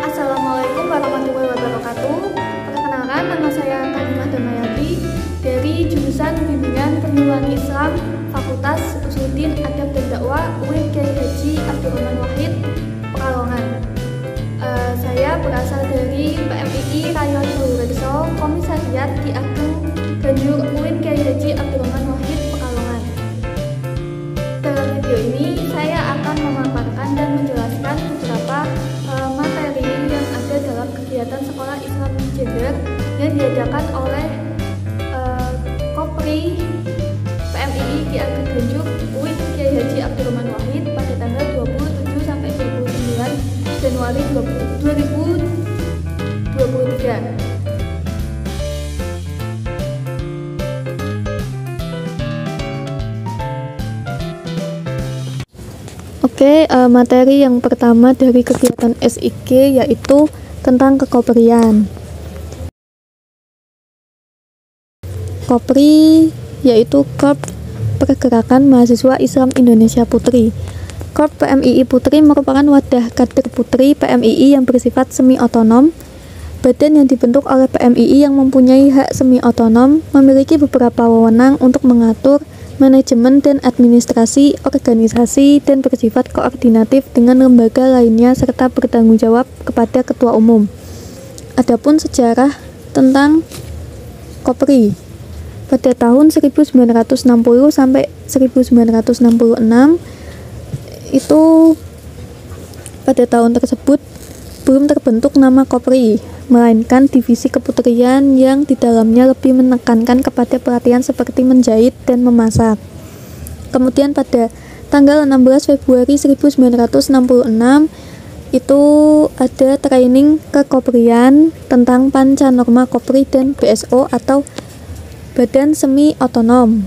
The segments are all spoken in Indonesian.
Assalamualaikum warahmatullahi wabarakatuh. Perkenalkan, nama saya Karimah Damayati dari jurusan Bimbingan Penyuluhan Islam Fakultas Usuluddin Adab dan Dakwah UIN Kyai Haji Abdurrahman Wahid, Pekalongan. Saya berasal dari PMII Rayon Baurekso, Komisariat Ki Ageng Ganjur UIN Kyai Haji Abdurrahman Wahid, Pekalongan. Dalam video ini saya akan memaparkan dan menjelaskan beberapa materi yang ada dalam kegiatan Sekolah Islam Gender yang diadakan oleh Kopri PMII Ki Ageng Ganjur UIN Kyai Haji Abdurrahman Wahid pada tanggal 27 sampai 29 Januari 2023. Materi yang pertama dari kegiatan SIG yaitu tentang kekoprian. Kopri yaitu Korp Pergerakan Mahasiswa Islam Indonesia Putri. Korp PMII Putri merupakan wadah kader putri PMII yang bersifat semi-otonom. Badan yang dibentuk oleh PMII yang mempunyai hak semi-otonom memiliki beberapa wewenang untuk mengatur manajemen dan administrasi organisasi dan bersifat koordinatif dengan lembaga lainnya serta bertanggung jawab kepada ketua umum. Adapun sejarah tentang Kopri. Pada tahun 1960 sampai 1966 itu pada tahun tersebut belum terbentuk nama Kopri, melainkan divisi keputrian yang di dalamnya lebih menekankan kepada pelatihan seperti menjahit dan memasak. Kemudian pada tanggal 16 Februari 1966 itu ada training kekoprian tentang panca-norma Kopri dan BSO atau Badan Semi Otonom.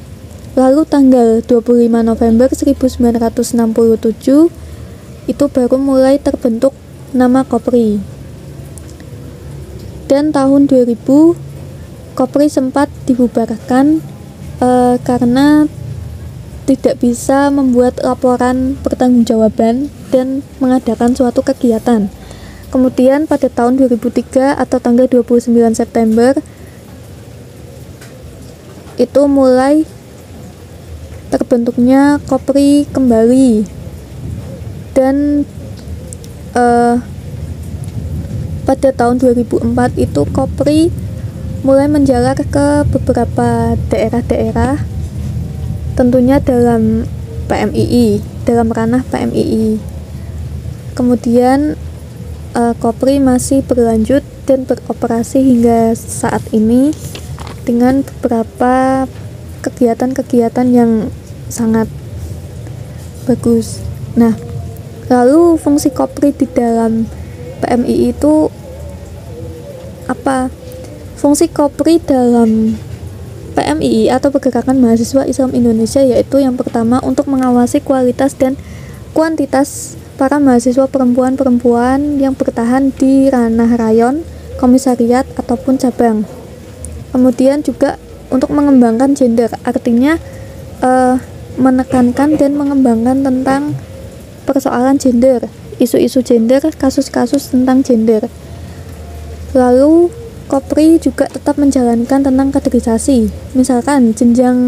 Lalu tanggal 25 November 1967 itu baru mulai terbentuk nama Kopri. Dan tahun 2000 Kopri sempat dibubarkan karena tidak bisa membuat laporan pertanggungjawaban dan mengadakan suatu kegiatan. Kemudian pada tahun 2003 atau tanggal 29 September itu mulai terbentuknya Kopri kembali. Dan pada tahun 2004 itu Kopri mulai menjalar ke beberapa daerah-daerah, tentunya dalam PMII, dalam ranah PMII. Kemudian Kopri masih berlanjut dan beroperasi hingga saat ini dengan beberapa kegiatan-kegiatan yang sangat bagus. Nah, lalu fungsi Kopri di dalam PMII itu apa? Fungsi Kopri dalam PMII atau Pergerakan Mahasiswa Islam Indonesia yaitu yang pertama untuk mengawasi kualitas dan kuantitas para mahasiswa perempuan-perempuan yang bertahan di ranah rayon, komisariat ataupun cabang. Kemudian juga untuk mengembangkan gender, artinya menekankan dan mengembangkan tentang persoalan gender, isu-isu gender, kasus-kasus tentang gender. Lalu Kopri juga tetap menjalankan tentang kaderisasi, misalkan jenjang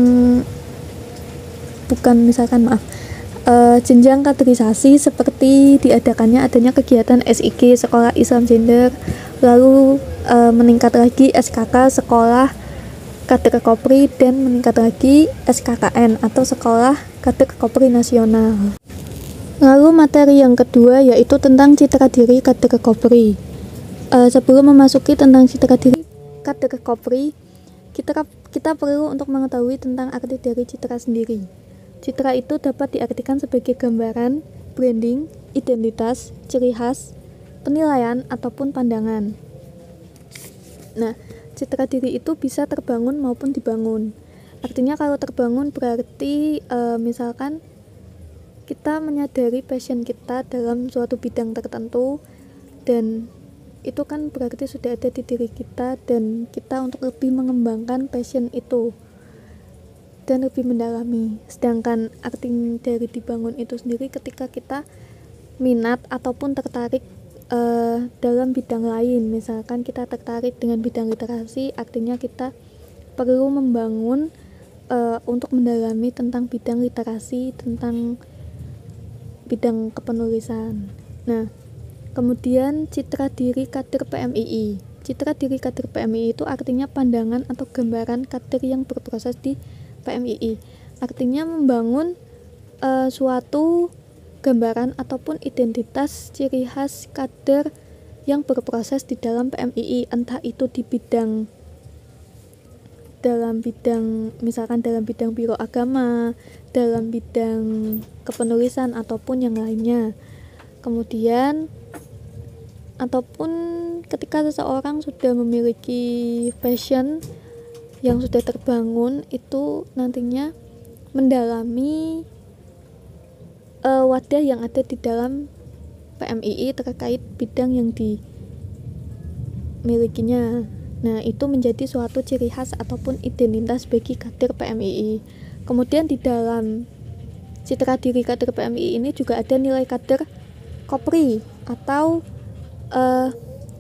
kaderisasi seperti adanya kegiatan SIG Sekolah Islam Gender, lalu meningkat lagi SKK Sekolah Kader Kopri dan meningkat lagi SKKN atau Sekolah Kader Kopri Nasional. Lalu materi yang kedua yaitu tentang citra diri kader Kopri. Sebelum memasuki tentang citra diri kader Kopri, kita perlu untuk mengetahui tentang arti dari citra sendiri. Citra itu dapat diartikan sebagai gambaran, branding, identitas, ciri khas, penilaian, ataupun pandangan. Nah, citra diri itu bisa terbangun maupun dibangun. Artinya kalau terbangun berarti misalkan kita menyadari passion kita dalam suatu bidang tertentu, dan itu kan berarti sudah ada di diri kita dan kita untuk lebih mengembangkan passion itu dan lebih mendalami. Sedangkan arti dari dibangun itu sendiri ketika kita minat ataupun tertarik dalam bidang lain. Misalkan kita tertarik dengan bidang literasi, artinya kita perlu membangun untuk mendalami tentang bidang literasi, tentang bidang kepenulisan. Nah, kemudian citra diri kader PMII. Citra diri kader PMII itu artinya pandangan atau gambaran kader yang berproses di PMII. Artinya membangun suatu gambaran ataupun identitas ciri khas kader yang berproses di dalam PMII, entah itu di misalkan dalam bidang biro agama, dalam bidang kepenulisan ataupun yang lainnya. Kemudian ataupun ketika seseorang sudah memiliki passion yang sudah terbangun, itu nantinya mendalami wadah yang ada di dalam PMII terkait bidang yang dimilikinya. Nah, itu menjadi suatu ciri khas ataupun identitas bagi kader PMII. Kemudian di dalam citra diri kader PMII ini juga ada nilai kader Kopri atau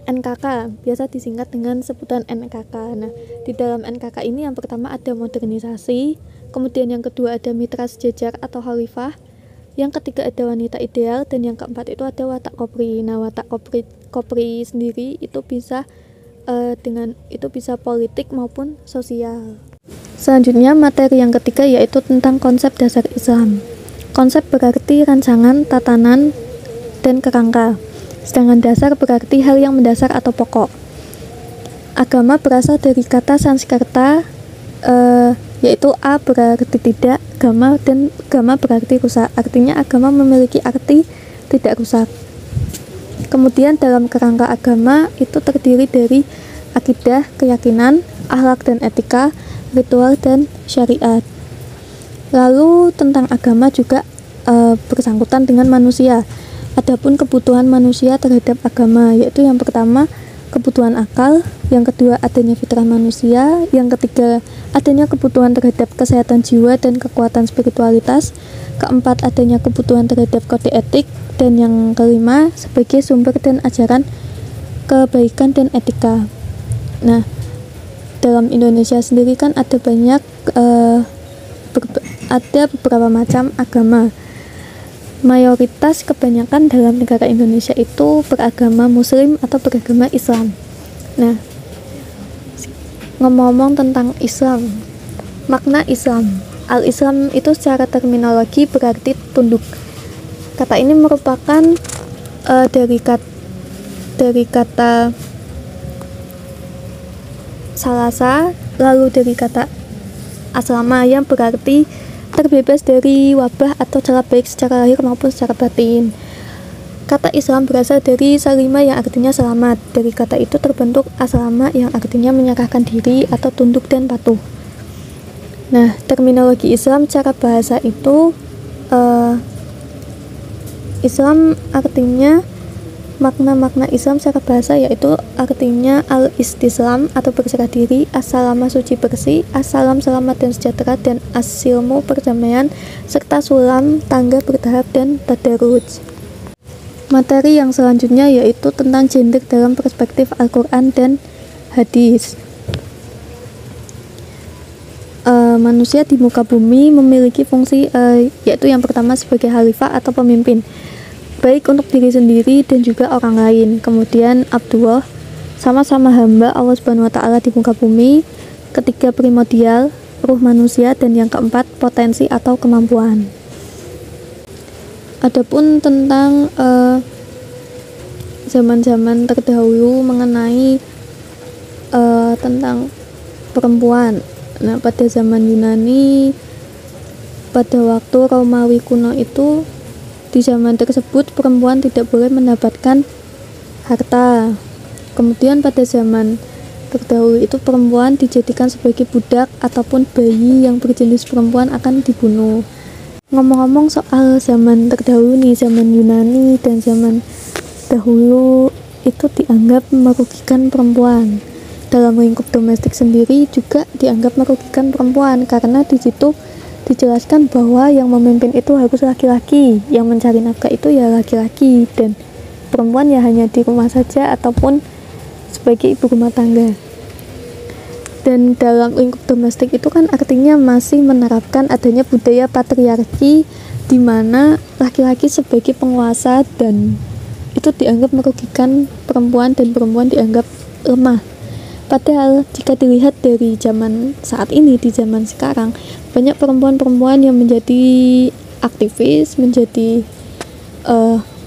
NKK, biasa disingkat dengan sebutan NKK. Nah, di dalam NKK ini yang pertama ada modernisasi, kemudian yang kedua ada mitra sejajar atau khalifah, yang ketiga ada wanita ideal, dan yang keempat itu ada watak Kopri. Nah, watak Kopri sendiri itu bisa bisa politik maupun sosial. Selanjutnya materi yang ketiga yaitu tentang konsep dasar Islam. Konsep berarti rancangan, tatanan, dan kerangka. Sedangkan dasar berarti hal yang mendasar atau pokok. Agama berasal dari kata Sanskerta yaitu A berarti tidak, gama, dan gama berarti rusak. Artinya agama memiliki arti tidak rusak. Kemudian dalam kerangka agama itu terdiri dari akidah, keyakinan, akhlak dan etika, ritual dan syariat. Lalu tentang agama juga bersangkutan dengan manusia. Adapun kebutuhan manusia terhadap agama yaitu yang pertama kebutuhan akal, yang kedua adanya fitrah manusia, yang ketiga adanya kebutuhan terhadap kesehatan jiwa dan kekuatan spiritualitas, keempat adanya kebutuhan terhadap kode etik, dan yang kelima sebagai sumber dan ajaran kebaikan dan etika. Nah, dalam Indonesia sendiri kan ada beberapa macam agama. Mayoritas kebanyakan dalam negara Indonesia itu beragama Muslim atau beragama Islam. Nah, ngomong-ngomong tentang Islam, makna Islam. Al-Islam itu secara terminologi berarti tunduk. Kata ini merupakan dari kata salasa, lalu dari kata aslama yang berarti terbebas dari wabah atau cela baik secara lahir maupun secara batin. Kata Islam berasal dari salima yang artinya selamat. Dari kata itu terbentuk aslama yang artinya menyerahkan diri atau tunduk dan patuh. Nah, terminologi Islam secara bahasa itu Islam artinya makna-makna Islam secara bahasa yaitu artinya al-istislam atau berserah diri, as-salama suci bersih, as-salam selamat dan sejahtera, dan as-silmu perdamaian, serta sulam tangga bertahap dan tadarruj. Materi yang selanjutnya yaitu tentang gender dalam perspektif Al-Quran dan hadis. Manusia di muka bumi memiliki fungsi yaitu yang pertama sebagai khalifah atau pemimpin, baik untuk diri sendiri dan juga orang lain. Kemudian Abdullah, sama-sama hamba Allah Subhanahu wa taala di muka bumi. Ketiga primordial, ruh manusia, dan yang keempat potensi atau kemampuan. Adapun tentang zaman-zaman terdahulu mengenai tentang perempuan. Nah, pada zaman Yunani, pada waktu Romawi kuno itu, di zaman tersebut perempuan tidak boleh mendapatkan harta. Kemudian pada zaman terdahulu itu perempuan dijadikan sebagai budak ataupun bayi yang berjenis perempuan akan dibunuh. Ngomong-ngomong soal zaman terdahulu nih, zaman Yunani dan zaman dahulu itu dianggap merugikan perempuan. Dalam lingkup domestik sendiri juga dianggap merugikan perempuan karena di situ dijelaskan bahwa yang memimpin itu harus laki-laki, yang mencari nafkah itu ya laki-laki, dan perempuan ya hanya di rumah saja ataupun sebagai ibu rumah tangga. Dan dalam lingkup domestik itu kan artinya masih menerapkan adanya budaya patriarki di mana laki-laki sebagai penguasa dan itu dianggap merugikan perempuan dan perempuan dianggap lemah. Padahal jika dilihat dari zaman saat ini, di zaman sekarang, banyak perempuan-perempuan yang menjadi aktivis, menjadi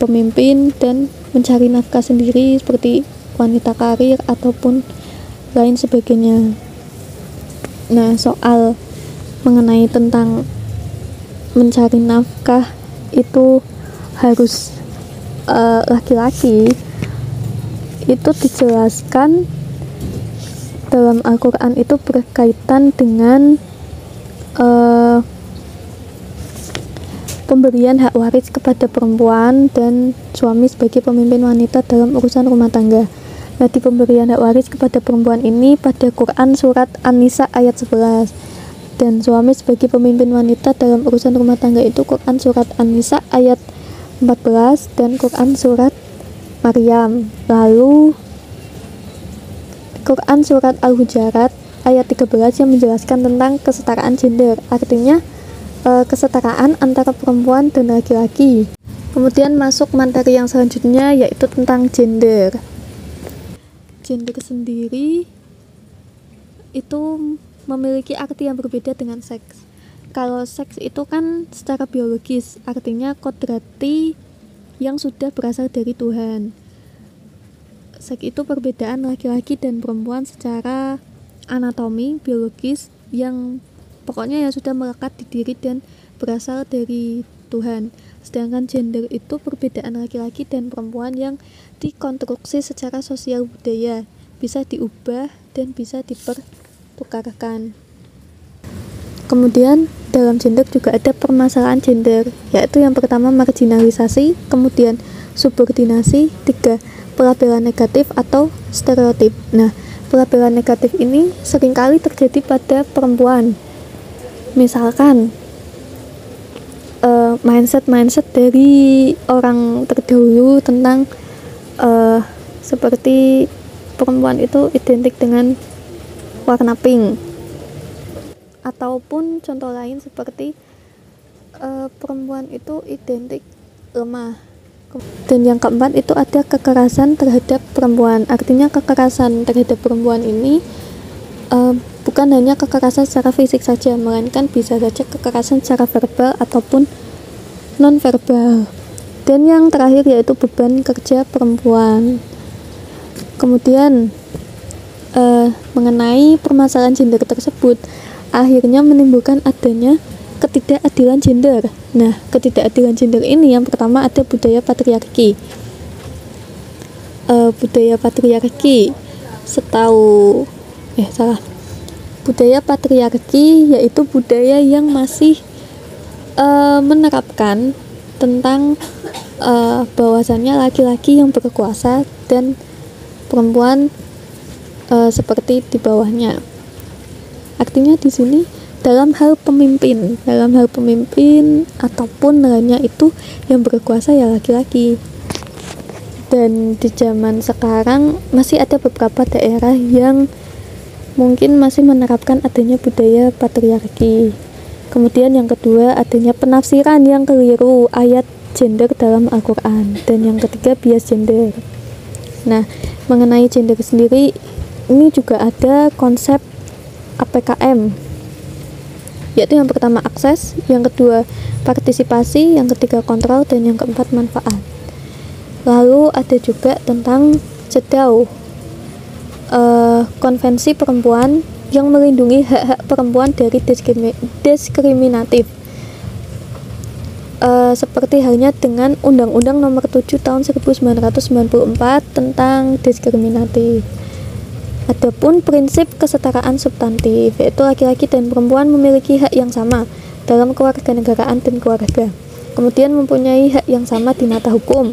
pemimpin dan mencari nafkah sendiri seperti wanita karir ataupun lain sebagainya. Nah, soal mengenai tentang mencari nafkah itu harus laki-laki, itu dijelaskan dalam Al-Quran itu berkaitan dengan pemberian hak waris kepada perempuan dan suami sebagai pemimpin wanita dalam urusan rumah tangga. Nah, di pemberian hak waris kepada perempuan ini pada Quran surat An-Nisa ayat 11, dan suami sebagai pemimpin wanita dalam urusan rumah tangga itu Quran surat An-Nisa ayat 14 dan Quran surat Maryam. Lalu Quran surat Al-Hujarat ayat 13 yang menjelaskan tentang kesetaraan gender, artinya kesetaraan antara perempuan dan laki-laki. Kemudian masuk materi yang selanjutnya yaitu tentang gender. Gender sendiri itu memiliki arti yang berbeda dengan seks. Kalau seks itu kan secara biologis, artinya kodrati yang sudah berasal dari Tuhan. Seks itu perbedaan laki-laki dan perempuan secara anatomi biologis yang pokoknya yang sudah melekat di diri dan berasal dari Tuhan. Sedangkan gender itu perbedaan laki-laki dan perempuan yang dikonstruksi secara sosial budaya, bisa diubah dan bisa dipertukarkan. Kemudian dalam gender juga ada permasalahan gender, yaitu yang pertama marginalisasi, kemudian subordinasi, 3 pelabelan negatif atau stereotip. Nah, pelabelan negatif ini seringkali terjadi pada perempuan. Misalkan mindset dari orang terdahulu tentang seperti perempuan itu identik dengan warna pink, ataupun contoh lain seperti perempuan itu identik lemah. Dan yang keempat itu ada kekerasan terhadap perempuan, artinya kekerasan terhadap perempuan ini bukan hanya kekerasan secara fisik saja, melainkan bisa saja kekerasan secara verbal ataupun non-verbal. Dan yang terakhir yaitu beban kerja perempuan. Kemudian mengenai permasalahan gender tersebut akhirnya menimbulkan adanya ketidakadilan gender. Nah, ketidakadilan gender ini yang pertama ada budaya patriarki. Budaya patriarki yaitu budaya yang masih menerapkan tentang bahwasannya laki-laki yang berkuasa dan perempuan seperti di bawahnya. Artinya di sini dalam hal pemimpin ataupun lainnya itu yang berkuasa ya laki-laki. Dan di zaman sekarang masih ada beberapa daerah yang mungkin masih menerapkan adanya budaya patriarki. Kemudian yang kedua adanya penafsiran yang keliru ayat gender dalam Al-Quran. Dan yang ketiga bias gender. Nah, mengenai gender sendiri ini juga ada konsep APKM, yaitu yang pertama akses, yang kedua partisipasi, yang ketiga kontrol, dan yang keempat manfaat. Lalu ada juga tentang CEDAW, konvensi perempuan yang melindungi hak-hak perempuan dari diskriminatif, seperti halnya dengan Undang-Undang Nomor 7 Tahun 1994 tentang diskriminatif. Adapun prinsip kesetaraan substantif, yaitu laki-laki dan perempuan memiliki hak yang sama dalam kewarganegaraan dan keluarga, kemudian mempunyai hak yang sama di mata hukum.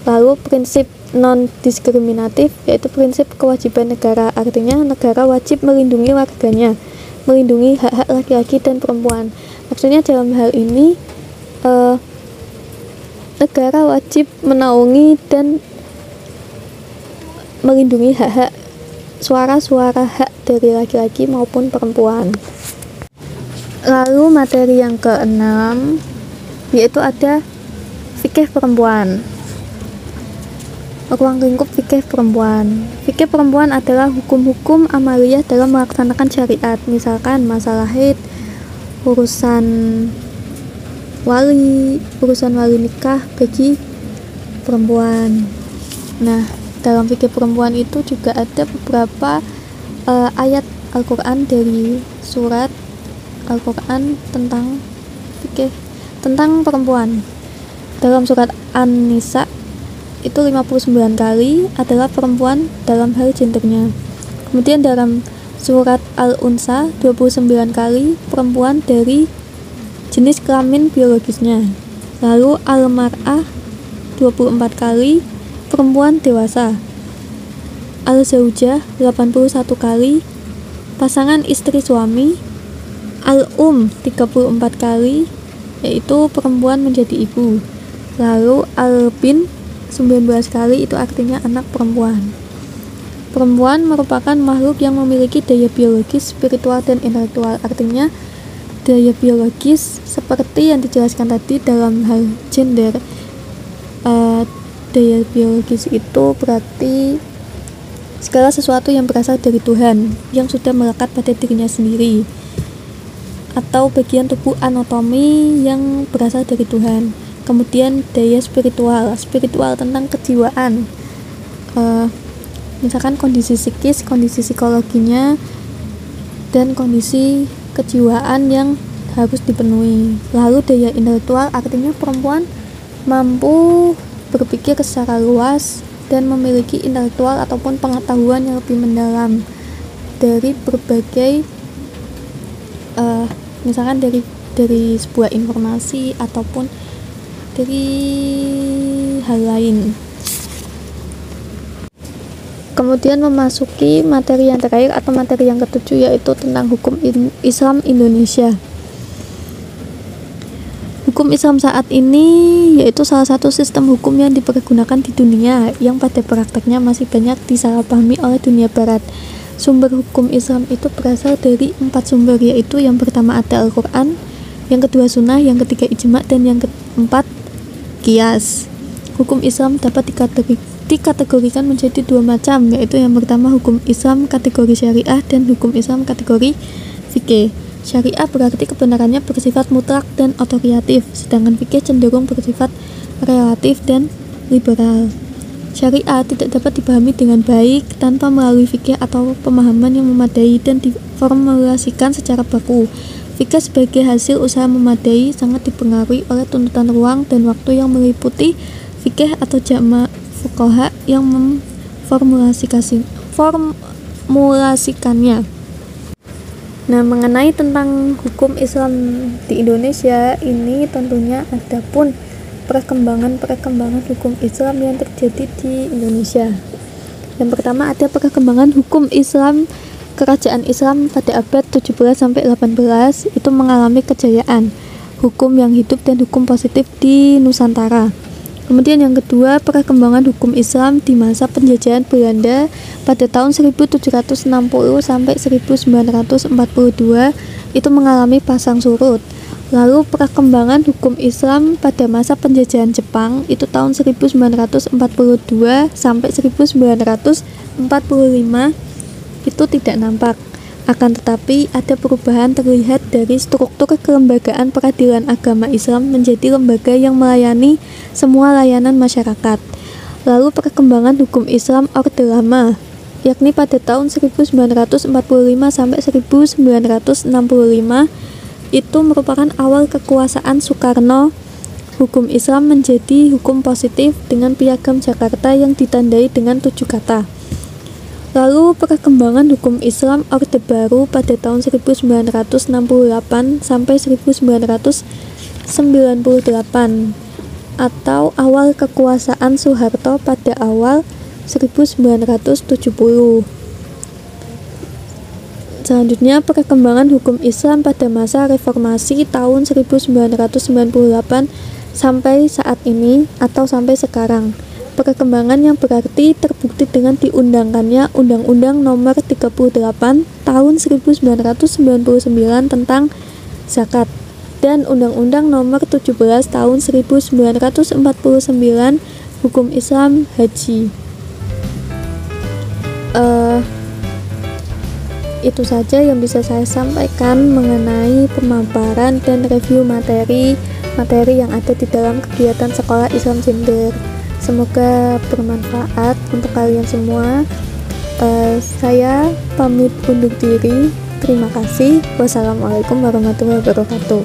Lalu prinsip non-diskriminatif, yaitu prinsip kewajiban negara, artinya negara wajib melindungi warganya, melindungi hak-hak laki-laki dan perempuan. Maksudnya dalam hal ini negara wajib menaungi dan melindungi hak-hak suara-suara hak dari laki-laki maupun perempuan. Lalu materi yang keenam yaitu ada fikih perempuan. Ruang lingkup fikih perempuan. Fikih perempuan adalah hukum-hukum amaliyah dalam melaksanakan syariat, misalkan masalah haid, urusan wali nikah bagi perempuan. Nah, dalam fikih perempuan itu juga ada beberapa ayat Al-Quran dari surat Al-Quran tentang fikih tentang perempuan. Dalam surat An-Nisa itu 59 kali adalah perempuan dalam hal gendernya. Kemudian dalam surat Al-Unsa 29 kali perempuan dari jenis kelamin biologisnya. Lalu Al-Mar'ah 24 kali perempuan dewasa. Al-Zaujah 81 kali pasangan istri suami. Al-Um 34 kali yaitu perempuan menjadi ibu. Lalu Al-Bin 19 kali itu artinya anak perempuan. Perempuan merupakan makhluk yang memiliki daya biologis, spiritual, dan intelektual. Artinya daya biologis seperti yang dijelaskan tadi dalam hal gender. Daya biologis itu berarti segala sesuatu yang berasal dari Tuhan yang sudah melekat pada dirinya sendiri, atau bagian tubuh anatomi yang berasal dari Tuhan. Kemudian daya spiritual tentang kejiwaan, misalkan kondisi psikis, kondisi psikologinya, dan kondisi kejiwaan yang harus dipenuhi. Lalu daya intelektual artinya perempuan mampu berpikir secara luas dan memiliki intelektual ataupun pengetahuan yang lebih mendalam dari berbagai misalkan dari sebuah informasi ataupun dari hal lain. Kemudian memasuki materi yang terakhir atau materi yang ketujuh, yaitu tentang hukum Islam Indonesia. Hukum Islam saat ini yaitu salah satu sistem hukum yang dipergunakan di dunia yang pada prakteknya masih banyak disalahpahami oleh dunia barat. Sumber hukum Islam itu berasal dari 4 sumber, yaitu yang pertama ada Al-Quran, yang kedua Sunnah, yang ketiga Ijma', dan yang keempat Qiyas. Hukum Islam dapat dikategorikan menjadi 2 macam, yaitu yang pertama hukum Islam kategori syariah dan hukum Islam kategori fikih. Syariah berarti kebenarannya bersifat mutlak dan otoritatif, sedangkan fikih cenderung bersifat relatif dan liberal. Syariah tidak dapat dipahami dengan baik tanpa melalui fikih atau pemahaman yang memadai dan diformulasikan secara baku. Fikih sebagai hasil usaha memadai sangat dipengaruhi oleh tuntutan ruang dan waktu yang meliputi fikih atau jama' fuqaha yang memformulasikannya. Nah, mengenai tentang hukum Islam di Indonesia ini tentunya ada pun perkembangan hukum Islam yang terjadi di Indonesia. Yang pertama ada perkembangan hukum Islam kerajaan Islam pada abad 17 sampai 18 itu mengalami kejayaan hukum yang hidup dan hukum positif di Nusantara. Kemudian yang kedua, perkembangan hukum Islam di masa penjajahan Belanda pada tahun 1760 sampai 1942 itu mengalami pasang surut. Lalu perkembangan hukum Islam pada masa penjajahan Jepang itu tahun 1942 sampai 1945 itu tidak nampak. Akan tetapi ada perubahan terlihat dari struktur kelembagaan peradilan agama Islam menjadi lembaga yang melayani semua layanan masyarakat. Lalu perkembangan hukum Islam Orde Lama, yakni pada tahun 1945 sampai 1965 itu merupakan awal kekuasaan Soekarno. Hukum Islam menjadi hukum positif dengan piagam Jakarta yang ditandai dengan 7 kata. Lalu perkembangan hukum Islam Orde Baru pada tahun 1968 sampai 1998 atau awal kekuasaan Soeharto pada awal 1970. Selanjutnya perkembangan hukum Islam pada masa reformasi tahun 1998 sampai saat ini atau sampai sekarang. perkembangan yang berarti terbukti dengan diundangkannya Undang-Undang Nomor 38 Tahun 1999 tentang zakat dan Undang-Undang Nomor 17 Tahun 1949 Hukum Islam Haji. Itu saja yang bisa saya sampaikan mengenai pemaparan dan review materi yang ada di dalam kegiatan Sekolah Islam Gender. Semoga bermanfaat untuk kalian semua. Saya pamit undur diri. Terima kasih. Wassalamualaikum warahmatullahi wabarakatuh.